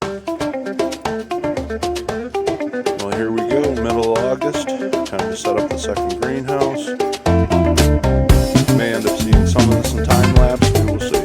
Well, here we go, middle of August. Time to set up the second greenhouse. May end up seeing some of this in time lapse, we will see.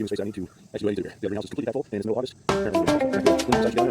space I need to actually ready to the greenhouse is completely packed full, and it's middle of August. Apparently,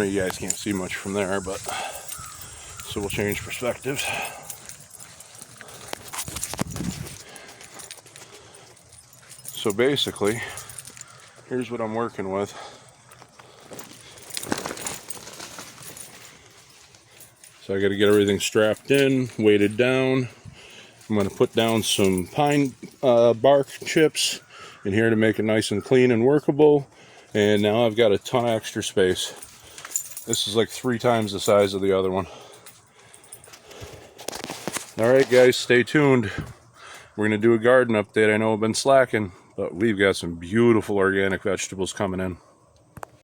you guys can't see much from there, but so we'll change perspectives. So basically, here's what I'm working with. So I got to get everything strapped in, weighted down. I'm going to put down some pine bark chips in here to make it nice and clean and workable. And now I've got a ton of extra space. This is like 3 times the size of the other one. Alright guys, stay tuned. We're going to do a garden update. I know I've been slacking, but we've got some beautiful organic vegetables coming in.